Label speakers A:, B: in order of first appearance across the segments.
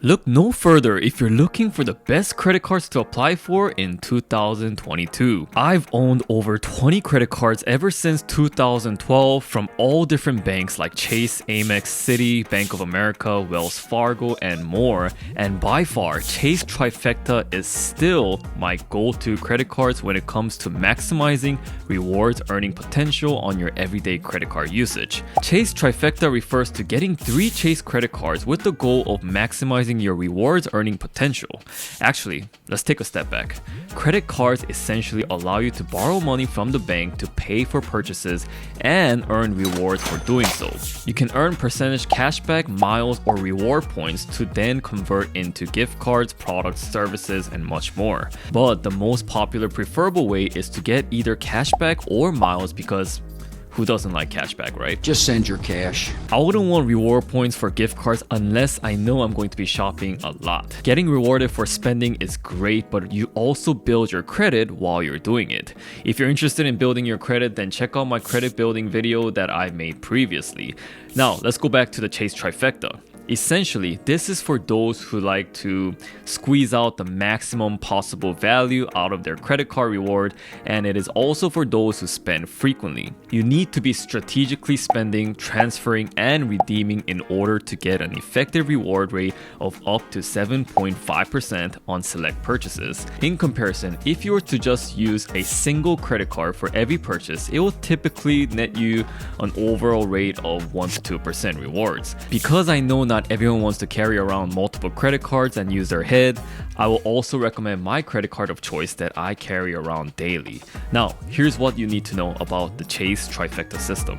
A: Look no further if you're looking for the best credit cards to apply for in 2022. I've owned over 20 credit cards ever since 2012 from all different banks like Chase, Amex, Citi, Bank of America, Wells Fargo, and more. And by far, Chase Trifecta is still my go-to credit cards when it comes to maximizing rewards earning potential on your everyday credit card usage. Chase Trifecta refers to getting 3 Chase credit cards with the goal of maximizing your rewards earning potential. Actually, let's take a step back. Credit cards essentially allow you to borrow money from the bank to pay for purchases and earn rewards for doing so. You can earn percentage cashback, miles, or reward points to then convert into gift cards, products, services, and much more. But the most popular preferable way is to get either cashback or miles because who doesn't like cashback, right?
B: Just send your cash.
A: I wouldn't want reward points for gift cards unless I know I'm going to be shopping a lot. Getting rewarded for spending is great, but you also build your credit while you're doing it. If you're interested in building your credit, then check out my credit building video that I made previously. Now, let's go back to the Chase Trifecta. Essentially, this is for those who like to squeeze out the maximum possible value out of their credit card reward, and it is also for those who spend frequently. You need to be strategically spending, transferring, and redeeming in order to get an effective reward rate of up to 7.5% on select purchases. In comparison, if you were to just use a single credit card for every purchase, it will typically net you an overall rate of 1 to 2% rewards. Because I know not everyone wants to carry around multiple credit cards and use their head, I will also recommend my credit card of choice that I carry around daily. Now, here's what you need to know about the Chase Trifecta system.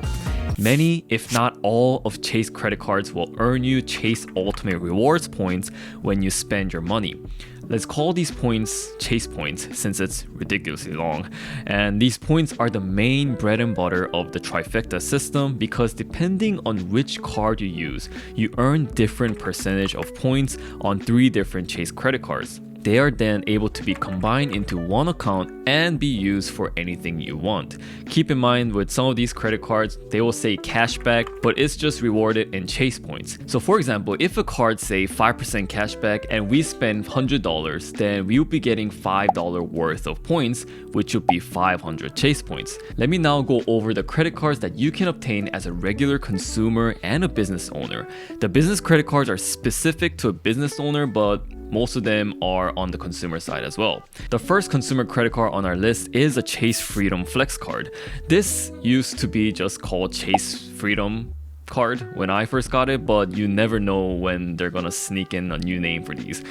A: Many, if not all, of Chase credit cards will earn you Chase Ultimate Rewards points when you spend your money. Let's call these points Chase points since it's ridiculously long. And these points are the main bread and butter of the Trifecta system because depending on which card you use, you earn different percentage of points on 3 different Chase credit cards. They are then able to be combined into one account and be used for anything you want. Keep in mind with some of these credit cards, they will say cashback, but it's just rewarded in Chase points. So for example, if a card say 5% cashback and we spend $100, then we'll be getting $5 worth of points, which would be 500 Chase points. Let me now go over the credit cards that you can obtain as a regular consumer and a business owner. The business credit cards are specific to a business owner, but most of them are on the consumer side as well. The first consumer credit card on our list is a Chase Freedom Flex card. This used to be just called Chase Freedom card when I first got it, but you never know when they're gonna sneak in a new name for these.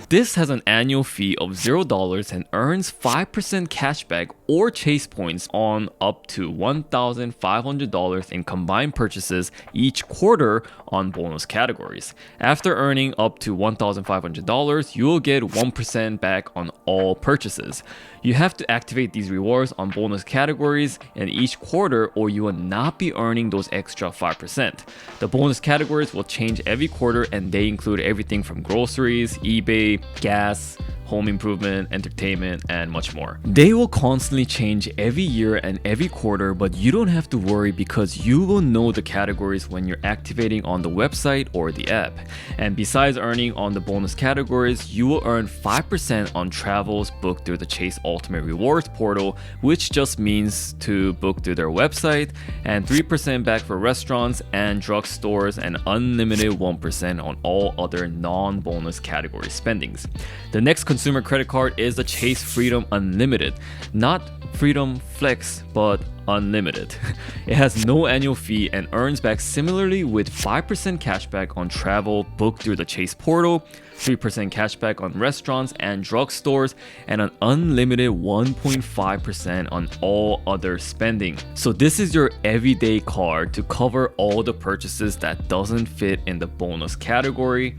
A: This has an annual fee of $0 and earns 5% cashback or Chase points on up to $1,500 in combined purchases each quarter on bonus categories. After earning up to $1,500, you will get 1% back on all purchases. You have to activate these rewards on bonus categories in each quarter or you will not be earning those extra 5%. The bonus categories will change every quarter and they include everything from groceries, eBay, gas, home improvement, entertainment, and much more. They will constantly change every year and every quarter, but you don't have to worry because you will know the categories when you're activating on the website or the app. And besides earning on the bonus categories, you will earn 5% on travels booked through the Chase Ultimate Rewards portal, which just means to book through their website, and 3% back for restaurants and drugstores, and unlimited 1% on all other non-bonus category spendings. The next consumer credit card is the Chase Freedom Unlimited. Not Freedom Flex, but Unlimited. It has no annual fee and earns back similarly with 5% cashback on travel booked through the Chase portal, 3% cashback on restaurants and drugstores, and an unlimited 1.5% on all other spending. So this is your everyday card to cover all the purchases that doesn't fit in the bonus category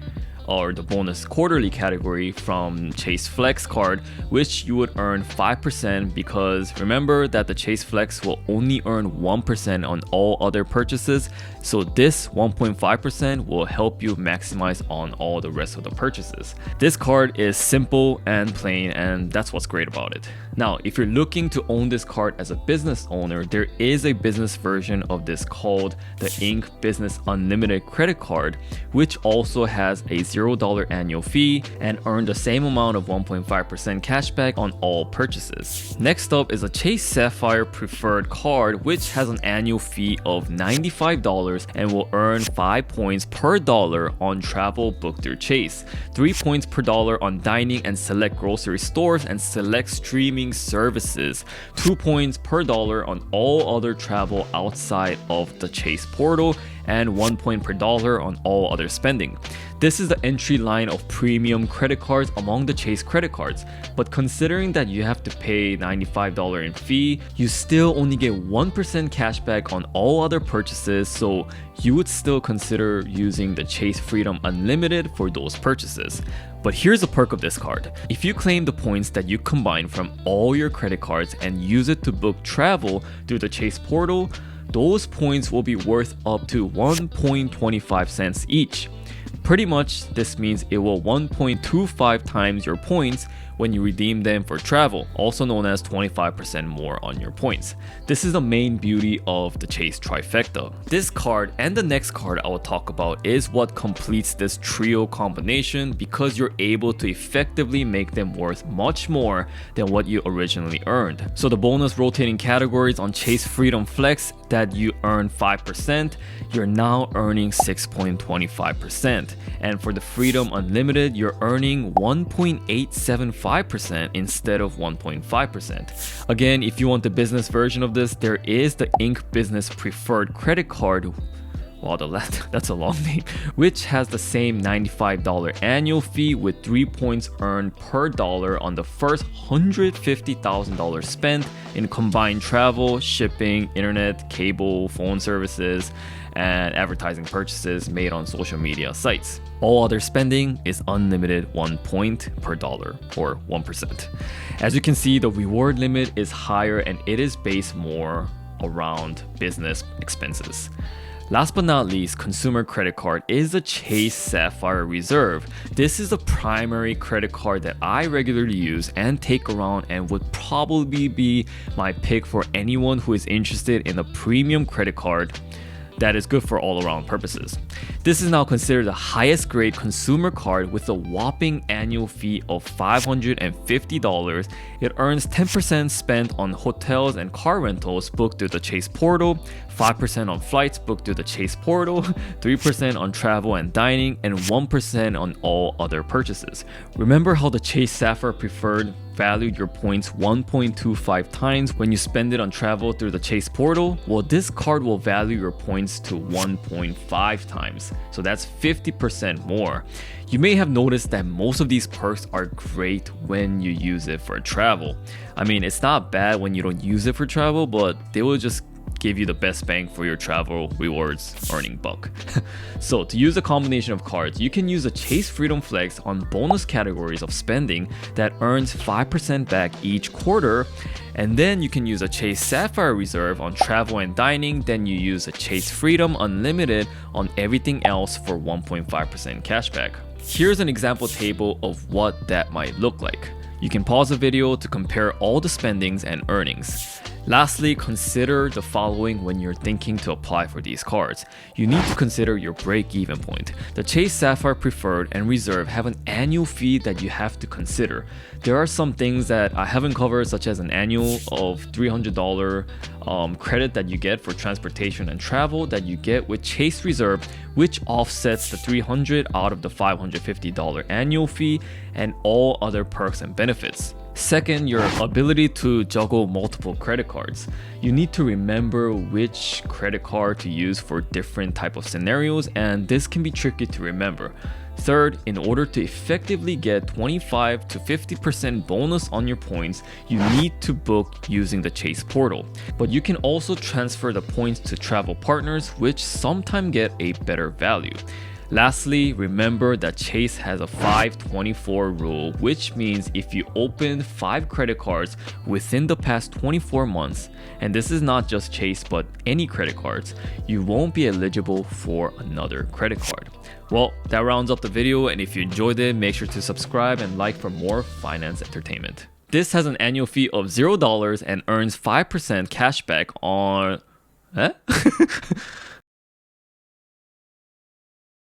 A: or the bonus quarterly category from Chase Flex card, which you would earn 5% because remember that the Chase Flex will only earn 1% on all other purchases So this 1.5% will help you maximize on all the rest of the purchases. This card is simple and plain, and that's what's great about it. Now, if you're looking to own this card as a business owner, there is a business version of this called the Ink Business Unlimited credit card, which also has a $0 annual fee and earn the same amount of 1.5% cashback on all purchases. Next up is a Chase Sapphire Preferred card, which has an annual fee of $95 and will earn 5 points per dollar on travel booked through Chase, 3 points per dollar on dining and select grocery stores and select streaming services, 2 points per dollar on all other travel outside of the Chase portal, and 1 point per dollar on all other spending. This is the entry line of premium credit cards among the Chase credit cards, but considering that you have to pay $95 in fee, you still only get 1% cashback on all other purchases, so you would still consider using the Chase Freedom Unlimited for those purchases. But here's a perk of this card. If you claim the points that you combine from all your credit cards and use it to book travel through the Chase portal, those points will be worth up to 1.25 cents each. Pretty much, this means it will 1.25 times your points when you redeem them for travel, also known as 25% more on your points. This is the main beauty of the Chase Trifecta. This card and the next card I will talk about is what completes this trio combination, because you're able to effectively make them worth much more than what you originally earned. So the bonus rotating categories on Chase Freedom Flex that you earn 5%, you're now earning 6.25%. And for the Freedom Unlimited, you're earning 1.875% instead of 1.5%. Again, if you want the business version of this, there is the Ink Business Preferred credit card. Wow, that's a long name, which has the same $95 annual fee with 3 points earned per dollar on the first $150,000 spent in combined travel, shipping, internet, cable, phone services, and advertising purchases made on social media sites. All other spending is unlimited 1 point per dollar, or 1%. As you can see, the reward limit is higher and it is based more around business expenses. Last but not least, consumer credit card is the Chase Sapphire Reserve. This is the primary credit card that I regularly use and take around, and would probably be my pick for anyone who is interested in a premium credit card that is good for all-around purposes. This is now considered the highest grade consumer card with a whopping annual fee of $550. It earns 10% spent on hotels and car rentals booked through the Chase portal, 5% on flights booked through the Chase portal, 3% on travel and dining, and 1% on all other purchases. Remember how the Chase Sapphire Preferred valued your points 1.25 times when you spend it on travel through the Chase portal? Well, this card will value your points to 1.5 times, so that's 50% more. You may have noticed that most of these perks are great when you use it for travel. I mean, it's not bad when you don't use it for travel, but they will just give you the best bang for your travel rewards earning buck. So to use a combination of cards, you can use a Chase Freedom Flex on bonus categories of spending that earns 5% back each quarter, and then you can use a Chase Sapphire Reserve on travel and dining, then you use a Chase Freedom Unlimited on everything else for 1.5% cashback. Here's an example table of what that might look like. You can pause the video to compare all the spendings and earnings. Lastly, consider the following when you're thinking to apply for these cards. You need to consider your break-even point. The Chase Sapphire Preferred and Reserve have an annual fee that you have to consider. There are some things that I haven't covered, such as an annual of $300 credit that you get for transportation and travel that you get with Chase Reserve, which offsets the $300 out of the $550 annual fee and all other perks and benefits. Second, your ability to juggle multiple credit cards. You need to remember which credit card to use for different type of scenarios, and this can be tricky to remember. Third, in order to effectively get 25 to 50% bonus on your points, you need to book using the Chase portal. But you can also transfer the points to travel partners, which sometimes get a better value. Lastly, remember that Chase has a 524 rule, which means if you open 5 credit cards within the past 24 months, and this is not just Chase but any credit cards, you won't be eligible for another credit card. Well, that rounds up the video, and if you enjoyed it, make sure to subscribe and like for more finance entertainment. This has an annual fee of $0 and earns 5% cashback on...